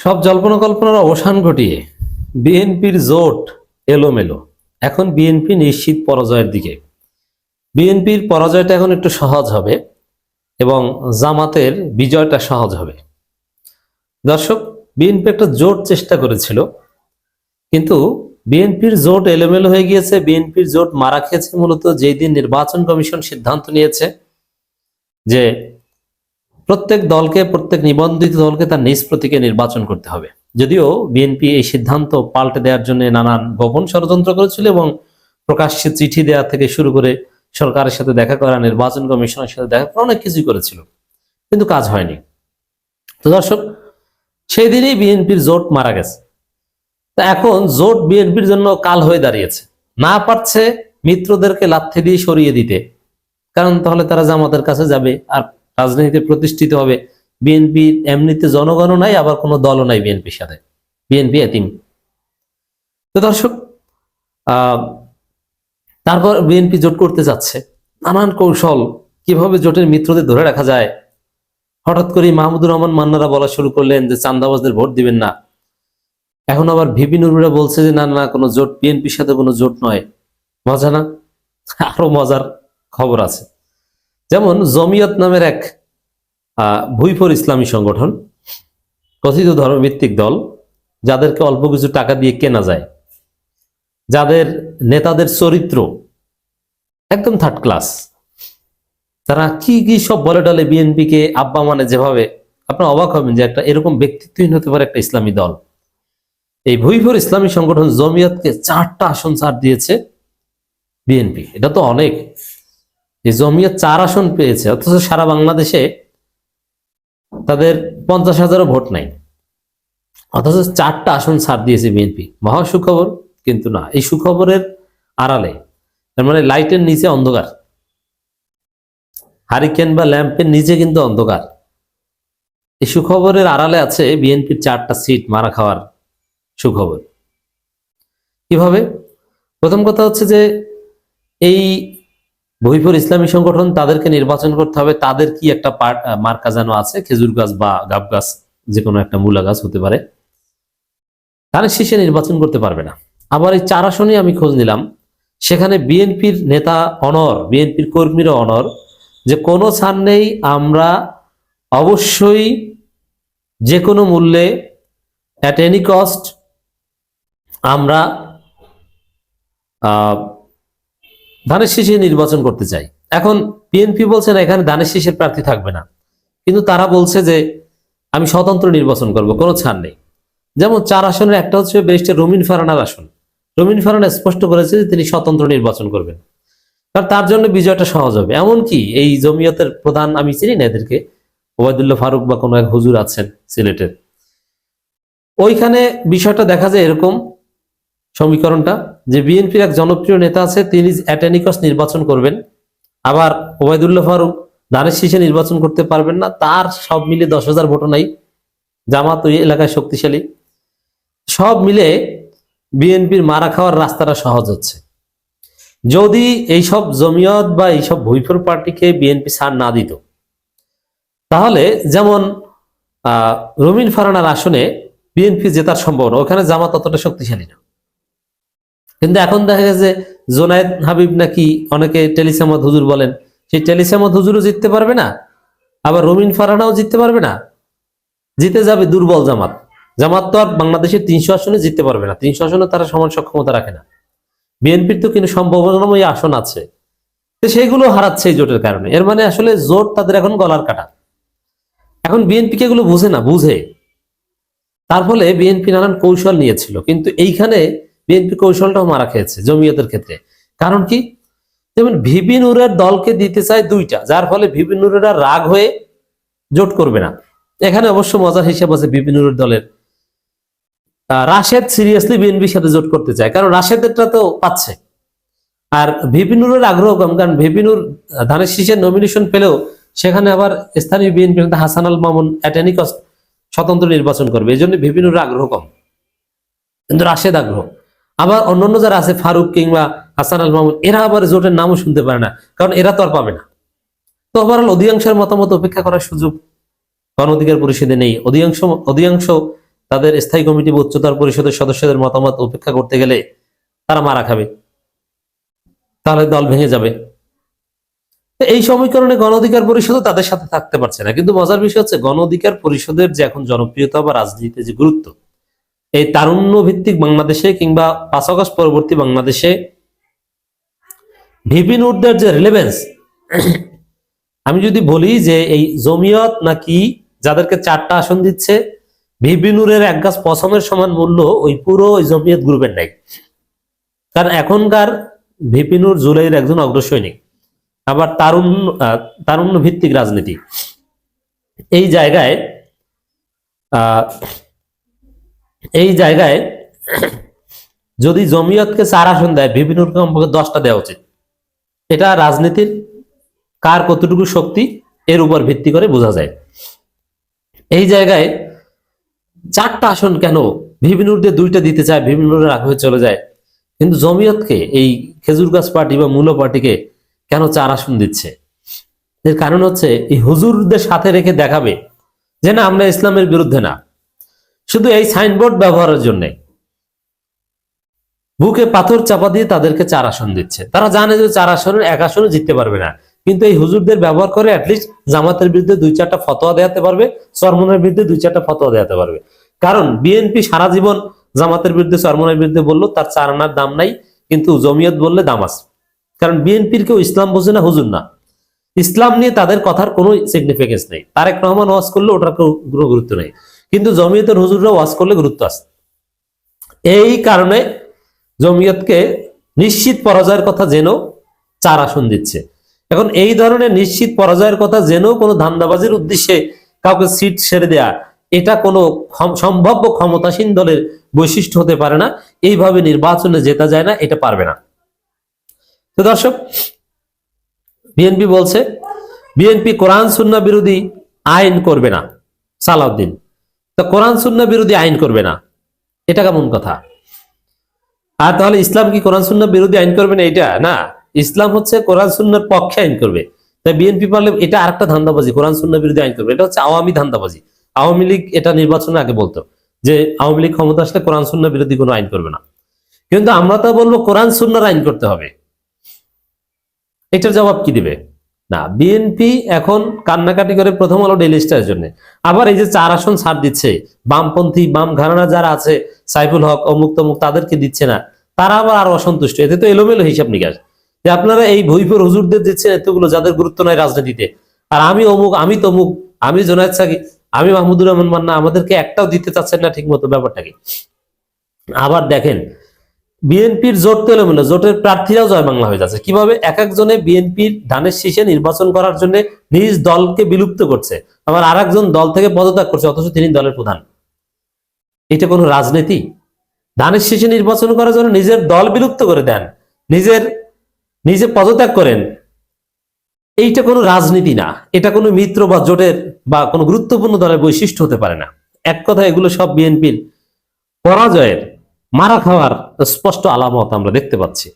সব জল্পনা কল্পনার অবসান ঘটিয়ে বিএনপির জোট এলোমেলো। এখন বিএনপি নিশ্চিত পরাজয়ের দিকে। বিএনপির পরাজয়টা এখন একটু সহজ হবে এবং জামাতের বিজয়টা সহজ হবে। দর্শক, বিএনপি একটা জোট চেষ্টা করেছিল, কিন্তু বিএনপির জোট এলোমেলো হয়ে গিয়েছে। বিএনপির জোট মারা খেয়েছে মূলত যেই দিন নির্বাচন কমিশন সিদ্ধান্ত নিয়েছে যে প্রত্যেক দলকে, প্রত্যেক নিবন্ধিত দলকে তার নিজ প্রতীকে নির্বাচন করতে হবে। যদিও বিএনপি এই সিদ্ধান্ত পাল্টে দেওয়ার জন্য নানান গোপন ষড়যন্ত্র করেছিল এবং প্রকাশ্যে চিঠি দেওয়া থেকে শুরু করে সরকারের সাথে দেখা করা, নির্বাচন কমিশনের সাথে দেখা করা, অনেক কিছুই করেছিল, কিন্তু কাজ হয়নি। তো দর্শক, সেই দিনই বিএনপির জোট মারা গেছে। তা এখন জোট বিএনপির জন্য কাল হয়ে দাঁড়িয়েছে। না পারছে মিত্রদেরকে লাথি দিয়ে সরিয়ে দিতে, কারণ তাহলে তারা জামাতের কাছে যাবে আর রাজনীতিতে প্রতিষ্ঠিত হবে। বিএনপি এমনিতে জনগণও নাই, আবার কোনো দলও নাই বিএনপির সাথে, বিএনপি এতিম। তো দর্শক, তারপর বিএনপি জোট করতে যাচ্ছে, নানান কৌশল, কিভাবে জোটের মিত্রদের ধরে রাখা যায়। হঠাৎ করে মাহমুদুর রহমান মান্নারা বলা শুরু করলেন যে চান্দাবাজদের ভোট দিবেন না। এখন আবার ভিপি নুরুরা বলছে যে না না, কোনো জোট বিএনপির সাথে কোনো জোট নয়। মজা না? আরো মজার খবর আছে। যেমন জমিয়ত নামের এক ভুইফর ইসলামী সংগঠন, কথিত ধর্মভিত্তিক দল, যাদেরকে অল্প কিছু টাকা দিয়ে কেনা যায়, যাদের নেতাদের চরিত্র একদম থার্ড ক্লাস, তারা কি কি সব বলে ডালে বিএনপিকে আব্বা মানে যেভাবে, আপনারা অবাক হবেন যে একটা এরকম ব্যক্তিত্বহীন হতে পারে একটা ইসলামী দল। এই ভুইফর ইসলামী সংগঠন জমিয়তকে 4টা আসন ছাড় দিয়েছে বিএনপি। এটা তো অনেক। এই জমিয়ত 4 আসন পেয়েছে, অথচ সারা বাংলাদেশে তাদের 50,000ও ভোট নাই, অথচ 4টা আসন ছাড় দিয়েছে বিএনপি। মহা সুখবর। কিন্তু না, এই সুখবরের আড়ালে, তার মানে লাইটের নিচে অন্ধকার, হারিকেন বা ল্যাম্পের নিচে কিন্তু অন্ধকার। এই সুখবরের আড়ালে আছে বিএনপির 4টা সিট মারা খাওয়ার সুখবর। কিভাবে? প্রথম কথা হচ্ছে যে এই ভুইফর ইসলামী সংগঠন, তাদেরকে নির্বাচন করতে হবে। তাদের কি একটা মার্কা যেন আছে, খেজুর গাছ বা গাব গাছ, যে কোনো একটা মূলা গাছ হতে পারে। তারা শেষে নির্বাচন করতে পারবে না। আবার এই 4 আসনে আমি খোঁজ নিলাম, সেখানে বিএনপির নেতা অনর, বিএনপির কর্মীরা অনর, যে কোনো ছাড় নেই, আমরা অবশ্যই যে কোনো মূল্যে, অ্যাট এনি কস্ট, আমরা ধানের শীষে নির্বাচন করতে চাই। এখন বিএনপি বলছে না, এখানে ধানের শীষের প্রার্থী থাকবে না, কিন্তু তারা বলছে যে আমি স্বতন্ত্র নির্বাচন করব, কোনো ছাড় নেই। যেমন 4 আসনের একটা হচ্ছে ব্যারিস্টার রুমিন ফারহানার আসন। রুমিন ফারহানা স্পষ্ট করেছে যে তিনি স্বতন্ত্র নির্বাচন করবেন, কারণ তার জন্য বিজয়টা সহজ হবে। এমনকি এই জমিয়তের প্রধান, আমি চিনি না এদেরকে, ওবায়দুল্লাহ ফারুক বা কোনো এক হুজুর আছেন সিলেটের, ওইখানে বিষয়টা দেখা যায় এরকম সমীকরণটা, যে বিএনপির এক জনপ্রিয় নেতা আছে, তিনি অ্যাট এনি কস্ট নির্বাচন করবেন, আবার ওবায়দুল্লাহ ফারুক ধানের শীষে নির্বাচন করতে পারবেন না, তার সব মিলে 10,000 ভোটও নাই, জামাত ওই এলাকায় শক্তিশালী, সব মিলে বিএনপির মারা খাওয়ার রাস্তাটা সহজ হচ্ছে। যদি এইসব জমিয়ত বা এইসব ভুইফর পার্টিকে বিএনপি ছাড় না দিত, তাহলে যেমন রুমিন ফারহানার আসনে বিএনপি জেতার সম্ভাবনা, ওখানে জামাত অতটা শক্তিশালী না। কিন্তু এখন দেখা গেছে জোনায়েদ হাবিব নাকি অনেকে টেলিসামাদ হুজুর বলেন, সেই টেলিসামাদ হুজুরও জিততে পারবে না, আবার রুমিন ফারহানাও জিততে পারবে না। জিতে যাবে দুর্বল জামাত। জামাত তো আর বাংলাদেশের 300 আসনে জিততে পারবে না, 300 আসনে তারা সমান সক্ষমতা রাখে না। বিএনপির তো কিন্তু সম্ভাবনাময় আসন আছে, তো সেগুলো হারাচ্ছে এই জোটের কারণে। এর মানে আসলে জোট তাদের এখন গলার কাটা। এখন বিএনপি কে এগুলো বুঝে না, বুঝে, তার ফলে বিএনপি নানান কৌশল নিয়েছিল, কিন্তু এইখানে বিএনপি কৌশলটাও মারা খেয়েছে জমিয়তের ক্ষেত্রে। কারণ কি? যেমন ভিপি নুরের দলকে দিতে চায় 2টা, যার ফলে ভিপি নুরেরা রাগ হয়ে জোট করবে না। এখানে অবশ্য মজার হিসাব আছে ভিপি নুরের দলের। রাশেদ সিরিয়াসলি বিএনপির সাথে জোট করতে চায়, কারণ রাশেদেরটা তো পাচ্ছে। আর ভিপি নুরের আগ্রহ কম, কারণ ভিপি নুর ধানের শীষের নমিনেশন পেলেও সেখানে আবার স্থানীয় বিএনপি নেতা Hasan Al Mamun at any cost স্বতন্ত্র নির্বাচন করবে, এই জন্য ভিপি নুরের আগ্রহ কম, কিন্তু রাশেদ আগ্রহ। আবার অন্যান্য যারা আছে, ফারুক কিংবা হাসান আল মামুন, এরা আবার জোটের নামও শুনতে পারে না, কারণ এরা তো আর পাবে না। তো ওভারঅল অধিকাংশের মতামত অপেক্ষা করার সুযোগ গণ অধিকার পরিষদে নেই। অধিকাংশ তাদের স্থায়ী কমিটি বা উচ্চতর পরিষদের সদস্যদের মতামত উপেক্ষা করতে গেলে তারা মারা খাবে, তাহলে দল ভেঙে যাবে। এই সমীকরণে গণ অধিকার পরিষদও তাদের সাথে থাকতে পারছে না। কিন্তু মজার বিষয় হচ্ছে গণ অধিকার পরিষদের যে এখন জনপ্রিয়তা বা রাজনীতিতে যে গুরুত্ব, এই তারুণ্য ভিত্তিক বাংলাদেশে কিংবা 5 আগস্ট পরবর্তী বাংলাদেশে ভিপি নুরদের যে রিলেভেন্স, আমি যদি বলি যে এই জমিয়ত নাকি যাদেরকে 4টা আসন দিচ্ছে, ভিপি নুরের এক গাছ পছন্দের সমান মূল্য ওই পুরো ওই জমিয়ত গ্রুপের নাই। কারণ এখনকার ভিপি নুর জুলাইয়ের একজন অগ্রসৈনিক, আবার তারুণ্য ভিত্তিক রাজনীতি। এই জায়গায় যদি জমিয়তকে 4 আসন দেয়, ভিপি নুরকে কমপক্ষে 10টা দেওয়া উচিত। এটা রাজনীতির কার কতটুকু শক্তি এর উপর ভিত্তি করে বোঝা যায়। এই জায়গায় 4টা আসন কেন, ভিপি নুরদের 2টা দিতে চায়, ভিপি নুরের আগে চলে যায়, কিন্তু জমিয়তকে, এই খেজুর গাছ পার্টি বা মূল পার্টিকে কেন 4 আসন দিচ্ছে? এর কারণ হচ্ছে এই হুজুরদের সাথে রেখে দেখাবে যে না, আমরা ইসলামের বিরুদ্ধে না, শুধু এই সাইনবোর্ড ব্যবহারের জন্য বুকে পাথর চাপা দিয়ে তাদেরকে 4 আসন দিচ্ছে। তারা জানে যে 4 আসনের 1 আসনে জিততে পারবে না, কিন্তু এই হুজুরদের ব্যবহার করে অ্যাটলিস্ট জামাতের বিরুদ্ধে 2-4টা ফতোয়া দেওয়াতে পারবে, চরমনের বিরুদ্ধে 2-4টা ফতোয়া দেওয়াতে পারবে। কারণ বিএনপি সারা জীবন জামাতের বিরুদ্ধে, চরমনের বিরুদ্ধে বললো, তার 4 আনার দাম নাই, কিন্তু জমিয়ত বললে দাম আছে। কারণ বিএনপির কেউ ইসলাম বোঝে না, হুজুর না, ইসলাম নিয়ে তাদের কথার কোনো সিগনিফিকেন্স নেই। তারেক রহমান ওয়াজ করলে ওটার কোনো গুরুত্ব নেই, কিন্তু জমিয়তের হুজুররা ওয়াজ করলে গুরুত্ব আছে। এই কারণে জমিয়তকে নিশ্চিত পরাজয়ের কথা জেনেও 4 আসন দিচ্ছে। এখন এই ধরনের নিশ্চিত পরাজয়ের কথা জেনেও কোনো ধান্দাবাজির উদ্দেশ্যে কাউকে সিট ছেড়ে দেয়া, এটা কোনো সম্ভাব্য ক্ষমতাসীন দলের বৈশিষ্ট্য হতে পারে না। এইভাবে নির্বাচনে জেতা যায় না, এটা পারবে না। তো দর্শক, বিএনপি বলছে বিএনপি কোরআন সুন্নাহ বিরোধী আইন করবে না। সালাউদ্দিন তো কোরআন সুন্নাহ বিরোধী আইন করবে না, এটা কেমন কথা? আর তাহলে ইসলাম কি কোরআন সুন্নাহ বিরোধী আইন করবে না? এটা না, ইসলাম হচ্ছে কোরআন সুন্নাহর পক্ষে আইন করবে। তাই বিএনপি পারলে এটা আরেকটা ধান্দাবাজি, কোরআন সুন্নাহ বিরোধী আইন করবে। এটা হচ্ছে আওয়ামী ধান্দাবাজি। আওয়ামী লীগ এটা নির্বাচনের আগে বলতো যে আওয়ামী লীগ ক্ষমতা আসলে কোরআন সুন্নাহ বিরোধী কোনো আইন করবে না, কিন্তু আমরা তো বলবো কোরআন সুন্নাহর আইন করতে হবে। এটার জবাব কি দিবে? না, বিএনপি এখন কান্নাকাটি করে প্রথম আলো ডেইলি স্টারের জন্য। আবার এই যে 4 আসন ছাড় দিচ্ছে, বামপন্থী বাম ঘরানা যারা আছে, সাইফুল হক অমুক তমুক, তাদেরকে দিচ্ছে না, তারা আবার আরো অসন্তুষ্ট। এতে তো এলোমেলো হিসাব নিকাশ, যে আপনারা এই ভুইফোর হুজুরদের দিচ্ছেন এতগুলো, যাদের গুরুত্ব নাই রাজনীতিতে, আর আমি অমুক, আমি তমুক, আমি জোনায়েদ সাকি, আমি মাহমুদুর রহমান মান্না, আমাদেরকে একটাও দিতে চাচ্ছেন না ঠিক মতো। ব্যাপারটা কি? আবার দেখেন বিএনপির জোট তো এলোমেলো, জোটের প্রার্থীরাও জয় বাংলা হয়ে যাচ্ছে। কিভাবে? এক একজনে বিএনপির ধানের শীষে নির্বাচন করার জন্য নিজ দলকে বিলুপ্ত করছে, আবার আর একজন দল থেকে পদত্যাগ করছে, অথচ তিনি দলের প্রধান। এটা কোনো রাজনীতি? ধানের শীষে নির্বাচন করার জন্য নিজের দল বিলুপ্ত করে দেন, নিজে পদত্যাগ করেন, এইটা কোনো রাজনীতি না। এটা কোনো মিত্র বা জোটের বা কোনো গুরুত্বপূর্ণ দলের বৈশিষ্ট্য হতে পারে না। এক কথা, এগুলো সব বিএনপির পরাজয়ের, মারা খাওয়ার স্পষ্ট আলামত আমরা দেখতে পাচ্ছি।